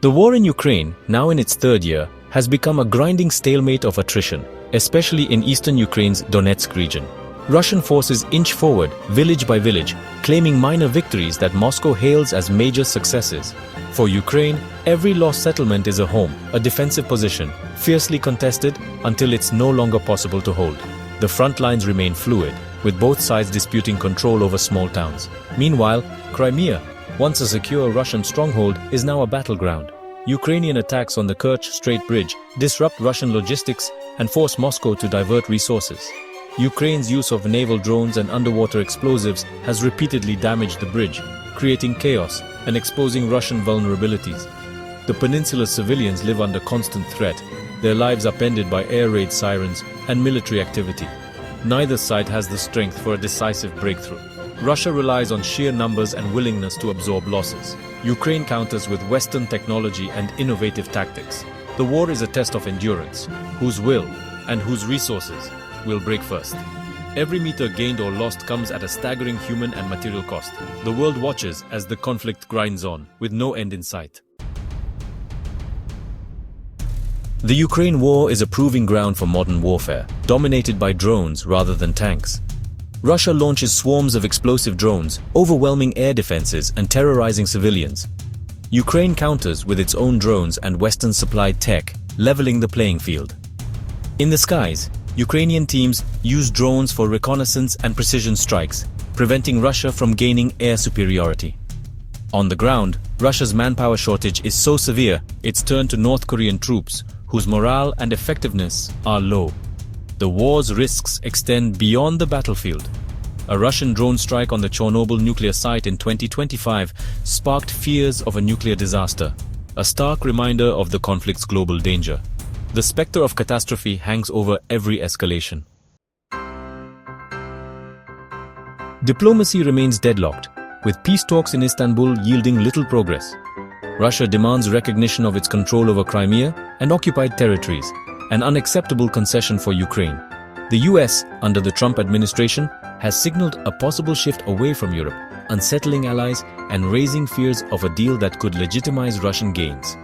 The war in Ukraine, now in its third year, has become a grinding stalemate of attrition, especially in eastern Ukraine's Donetsk region. Russian forces inch forward, village by village, claiming minor victories that Moscow hails as major successes. For Ukraine, every lost settlement is a home, a defensive position, fiercely contested until it's no longer possible to hold. The front lines remain fluid, with both sides disputing control over small towns. Meanwhile, Crimea, once a secure Russian stronghold, is now a battleground. Ukrainian attacks on the Kerch Strait Bridge disrupt Russian logistics and force Moscow to divert resources. Ukraine's use of naval drones and underwater explosives has repeatedly damaged the bridge, creating chaos and exposing Russian vulnerabilities. The peninsula's civilians live under constant threat, their lives upended by air raid sirens and military activity. Neither side has the strength for a decisive breakthrough. Russia relies on sheer numbers and willingness to absorb losses. Ukraine counters with Western technology and innovative tactics. The war is a test of endurance, whose will and whose resources will break first. Every meter gained or lost comes at a staggering human and material cost. The world watches as the conflict grinds on, with no end in sight. The Ukraine war is a proving ground for modern warfare, dominated by drones rather than tanks. Russia launches swarms of explosive drones, overwhelming air defenses and terrorizing civilians. Ukraine counters with its own drones and Western-supplied tech, leveling the playing field. In the skies, Ukrainian teams use drones for reconnaissance and precision strikes, preventing Russia from gaining air superiority. On the ground, Russia's manpower shortage is so severe, it's turned to North Korean troops, whose morale and effectiveness are low. The war's risks extend beyond the battlefield. A Russian drone strike on the Chernobyl nuclear site in 2025 sparked fears of a nuclear disaster, a stark reminder of the conflict's global danger. The specter of catastrophe hangs over every escalation. Diplomacy remains deadlocked, with peace talks in Istanbul yielding little progress. Russia demands recognition of its control over Crimea and occupied territories, an unacceptable concession for Ukraine. The US, under the Trump administration, has signaled a possible shift away from Europe, unsettling allies and raising fears of a deal that could legitimize Russian gains.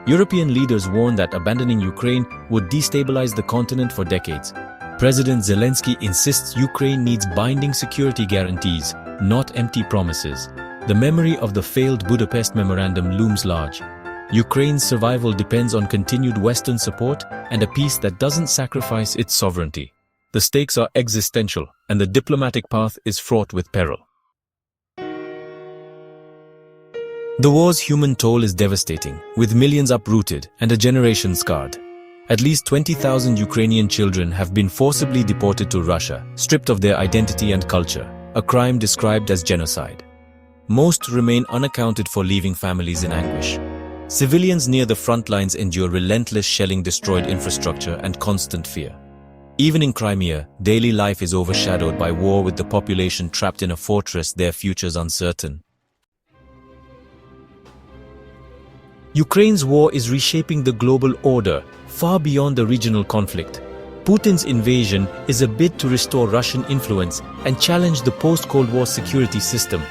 European leaders warn that abandoning Ukraine would destabilize the continent for decades. President Zelensky insists Ukraine needs binding security guarantees, not empty promises. The memory of the failed Budapest Memorandum looms large. Ukraine's survival depends on continued Western support and a peace that doesn't sacrifice its sovereignty. The stakes are existential, and the diplomatic path is fraught with peril. The war's human toll is devastating, with millions uprooted and a generation scarred. At least 20,000 Ukrainian children have been forcibly deported to Russia, stripped of their identity and culture, a crime described as genocide. Most remain unaccounted for, leaving families in anguish. Civilians near the front lines endure relentless shelling, destroyed infrastructure, and constant fear. Even in Crimea, daily life is overshadowed by war, with the population trapped in a fortress, their futures uncertain. Ukraine's war is reshaping the global order, far beyond the regional conflict. Putin's invasion is a bid to restore Russian influence and challenge the post-Cold War security system.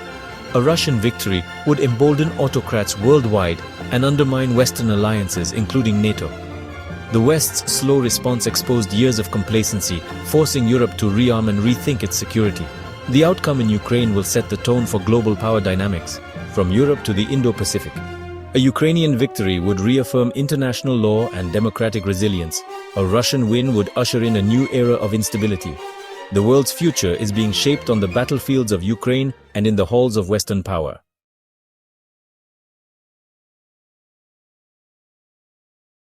A Russian victory would embolden autocrats worldwide and undermine Western alliances, including NATO. The West's slow response exposed years of complacency, forcing Europe to rearm and rethink its security. The outcome in Ukraine will set the tone for global power dynamics, from Europe to the Indo-Pacific. A Ukrainian victory would reaffirm international law and democratic resilience. A Russian win would usher in a new era of instability. The world's future is being shaped on the battlefields of Ukraine and in the halls of Western power.